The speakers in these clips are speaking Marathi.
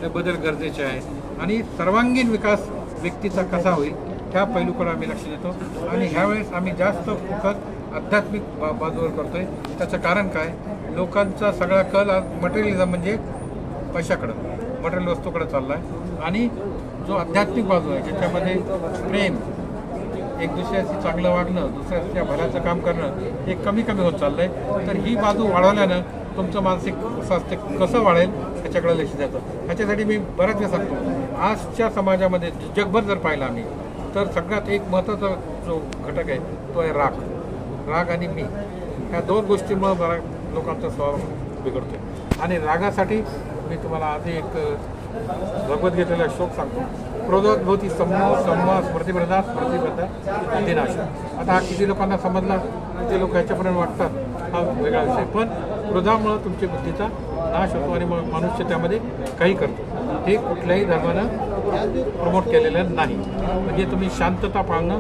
हे बदल गरजेचे आहे आणि सर्वांगीण विकास व्यक्तीचा कसा होईल ह्या पैलूकडे आम्ही लक्ष देतो आणि ह्यावेळेस आम्ही जास्त फोकस आध्यात्मिक बाजूवर करतोय। त्याचं कारण काय, लोकांचा सगळा कल मटेरियलिझम म्हणजे पैशाकडं, मटेरियल वस्तूकडे चालला आहे आणि जो आध्यात्मिक बाजू आहे ज्याच्यामध्ये प्रेम, एक दुसऱ्याशी चांगलं वागणं, दुसऱ्याच्या भल्याचं काम करणं हे कमी कमी होत चाललं आहे। तर ही बाजू वाढवल्यानं तुमचं मानसिक स्वास्थ्य कसं वाढेल ह्याच्याकडे लक्ष द्यायचं। ह्याच्यासाठी मी बऱ्याच वेळा सांगतो, आजच्या समाजामध्ये जगभर जर पाहिलं आम्ही तर सगळ्यात एक महत्त्वाचा जो घटक आहे तो आहे राग। राग आणि मी ह्या दोन गोष्टींमुळे बऱ्याच लोकांचा स्वभाव बिघडतो आणि रागासाठी मी तुम्हाला आधी एक भगवद्गीतेला श्लोक सांगतो, क्रोधोद्भवती समूह समूह स्मृतिप्रदा स्मृतिप्रदा विनाश। आता हा किती लोकांना समजला, किती लोक ह्याच्यापर्यंत वाटतात हा वेगळा विषय, पण क्रोधामुळं तुमच्या बुद्धीचा नाश होतो आणि मग मनुष्य त्यामध्ये काही करतो। हे कुठल्याही धर्मानं प्रमोट केलेलं नाही। म्हणजे तुम्ही शांतता पाळणं,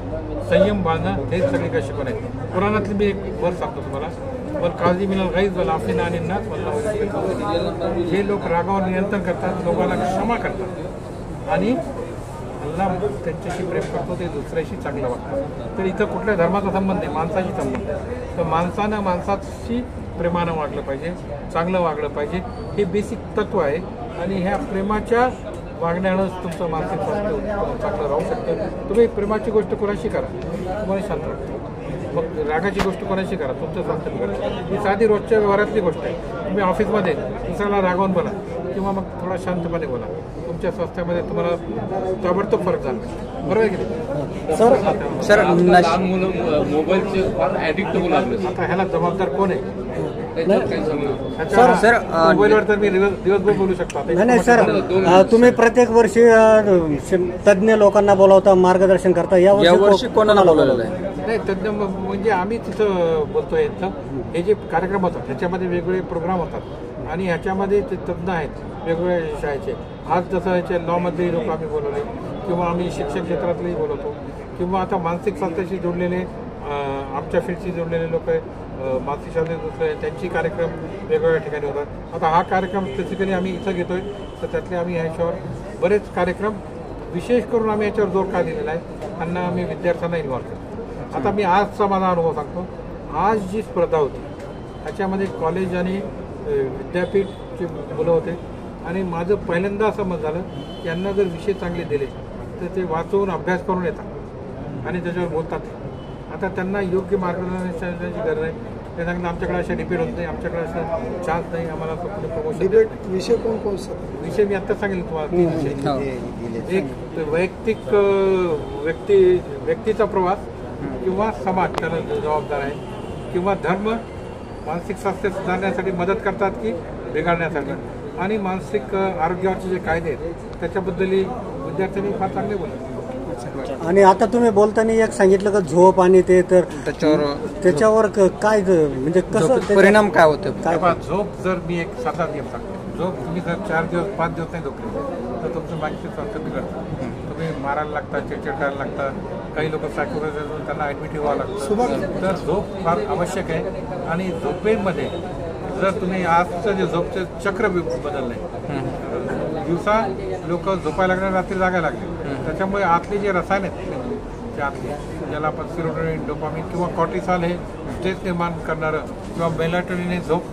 संयम बाळगणं हे सगळी काही शिकवण आहे। पुराणातली मी एक वर्ष सांगतो तुम्हाला, वर काळजी मिळेल गाईज व लाफीना आणि नाच वल्ला। जे लोक रागावर नियंत्रण करतात, लोकांना क्षमा करतात आणि अल्लाह त्यांच्याशी प्रेम करतो, ते दुसऱ्याशी चांगलं वागतात। तर इथं कुठल्या धर्माचा संबंध नाही, माणसाशी संबंध आहे। तर माणसानं माणसाशी प्रेमानं वागलं पाहिजे, चांगलं वागलं पाहिजे, हे बेसिक तत्व आहे आणि ह्या प्रेमाच्या वागण्यानंच तुमचं मानसिक स्वास्थ्य चांगलं राहू शकतं। तुम्ही प्रेमाची गोष्ट कोणाशी करा, तुम्हाला शांत वाटतं, मग रागाची गोष्ट कोणाशी करा, तुमचं स्वास्थ्य बिघडतं। ही साधी रोजच्या व्यवहारातली गोष्ट आहे। तुम्ही ऑफिसमध्ये दुसऱ्याला रागावून बोला किंवा मग थोडा शांतपणे बोला, तुमच्या स्वास्थ्यामध्ये तुम्हाला ताबडतोब फरक जाणवेल, बरोबर आहे की नाही? सर लहान मुलं मोबाईलचे फार ॲडिक्ट होऊ लागले, आता ह्याला जबाबदार कोण आहे? सर मोबाईलवर तर मी दिवसभर बोलू शकतो। नाही सर, तुम्ही प्रत्येक वर्षी तज्ज्ञ लोकांना बोलावता, मार्गदर्शन करता, या वर्षी कोणाला बोलावलं आहे? नाही, तज्ज्ञ म्हणजे आम्ही तिथं बोलतोय, हे जे कार्यक्रम होतात ह्याच्यामध्ये वेगवेगळे प्रोग्राम होतात आणि ह्याच्यामध्ये ते तज्ज्ञ आहेत वेगवेगळ्या विषयाचे। आज जसं ह्याचे लॉमधले लोक आम्ही बोलवले किंवा आम्ही शिक्षण क्षेत्रातलेही बोलवतो किंवा आता मानसिक स्वास्थ्याशी जोडलेले आमच्या फील्डशी जोडलेले लोक आहेत, मानसिक शास्त्र दुसरे त्यांची कार्यक्रम वेगवेगळ्या ठिकाणी होतात। आता हा कार्यक्रम स्पेसिफिकली आम्ही इथं घेतोय, तर त्यातले आम्ही ह्याच्यावर बरेच कार्यक्रम विशेष करून आम्ही याच्यावर जोर का दिलेला आहे, त्यांना आम्ही विद्यार्थ्यांना इन्व्हॉल्व करतो। आता मी आजचा माझा अनुभव सांगतो, आज जी स्पर्धा होती ह्याच्यामध्ये कॉलेज आणि विद्यापीठची मुलं होते आणि माझं पहिल्यांदा असं मत झालं की यांना जर विषय चांगले दिले तर ते वाचवून अभ्यास करून येतात आणि त्याच्यावर बोलतात। आता त्यांना योग्य मार्गदर्शनाची गरज आहे। ते सांगतात आमच्याकडे अशा डिबेट होत नाही, आमच्याकडे असं चान्स नाही, आम्हाला कुठे प्रमोशन। डिबेट विषय कोणकोणसा विषय मी आत्ता सांगेल तुम्हाला, 3 विषय। एक वैयक्तिक व्यक्तीचा प्रवास किंवा समाज त्याला जबाबदार आहे किंवा धर्म मानसिक स्वास्थ्य सुधारण्यासाठी मदत करतात की बिघडण्यासाठी, आणि मानसिक आरोग्यावरचे जे कायदे आहेत त्याच्याबद्दलही विद्यार्थ्यांनी फार चांगले बोलले। आणि आता तुम्ही बोलताना एक सांगितलं का झोप आणि ते, तर त्याच्यावर काय म्हणजे कसं परिणाम काय होतो? झोप जर मी एक साधा नियम सांगतो, झोप तुम्ही जर 4 दिवस 5 दिवस नाही झोपले तर तुमचं मानसिक स्वास्थ्य बिघडतं, तुम्ही मारायला लागता, चिडचिड करायला लागतात, काही लोक सायकोलॉजिस्ट त्यांना ॲडमिट व्हावं लागतं। तर झोप फार आवश्यक आहे आणि झोपेमध्ये जर तुम्ही आजचं जे झोपचं चक्र बदललं आहे, दिवसा लोक झोपायला लागले, रात्री जागायला लागले, त्याच्यामुळे आतले जे रसायन आहेत ते आतले, ज्याला आपण सिरोटोनिन, डोपामिन किंवा कॉर्टिसॉल हे स्ट्रेस निर्माण करणारं किंवा मेलाटोनिन हे झोप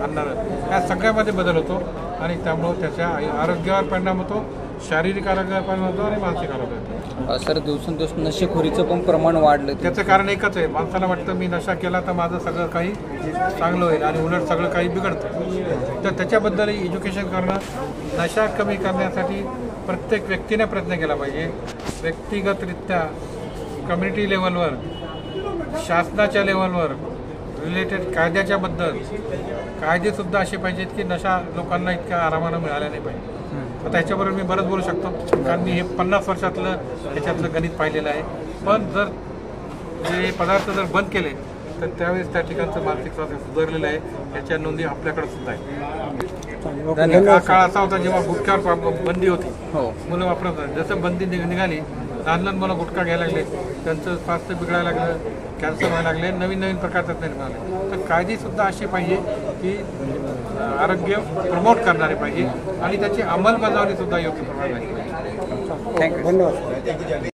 आणणारं, या सगळ्यामध्ये बदल होतो आणि त्यामुळं त्याच्या आरोग्यावर परिणाम होतो, शारीरिक आरोग्यावर परिणाम होतो आणि मानसिक आरोग्यावर। सर दिवसेंदिवस नशेखोरीचं पण प्रमाण वाढलं, त्याचं कारण एकच आहे, माणसाला वाटतं मी नशा केला तर माझं सगळं काही चांगलं होईल आणि उलट सगळं काही बिघडतं। तर त्याच्याबद्दल एज्युकेशन करणं, नशा कमी करण्यासाठी प्रत्येक व्यक्तीने प्रयत्न केला पाहिजे, व्यक्तिगतरित्या, कम्युनिटी लेवलवर, शासनाच्या लेवलवर, रिलेटेड कायद्याच्या बद्दल कायदेसुद्धा असे पाहिजेत की नशा लोकांना इतक्या आरामानं मिळाल्या नाही पाहिजे। आता ह्याच्याबरोबर मी बरंच बोलू शकतो कारण मी हे 50 वर्षातलं ह्याच्यातलं गणित पाहिलेलं आहे, पण जर हे पदार्थ जर बंद केले तर त्यावेळेस त्या ठिकाणचं मानसिक स्वास्थ्य सुधारलेलं आहे, ह्याच्या नोंदी आपल्याकडे सुद्धा आहे। काळ असा होता जेव्हा गुटख्यावर बंदी होती, मुलं वापरत होती, जसं बंदी निघाली लहान लहान मुलं गुटखा घ्यायला लागले, त्यांचं स्वास्थ्य बिघडायला लागलं, कॅन्सर व्हायला लागले, नवीन नवीन प्रकार त्यात निर्माण झाले. तर कायदेसुद्धा अशी पाहिजे की आरोग्य प्रमोट करणारे पाहिजे आणि त्याची अंमलबजावणीसुद्धा योग्य प्रमाणात झाली पाहिजे. थँक्यू. धन्यवाद.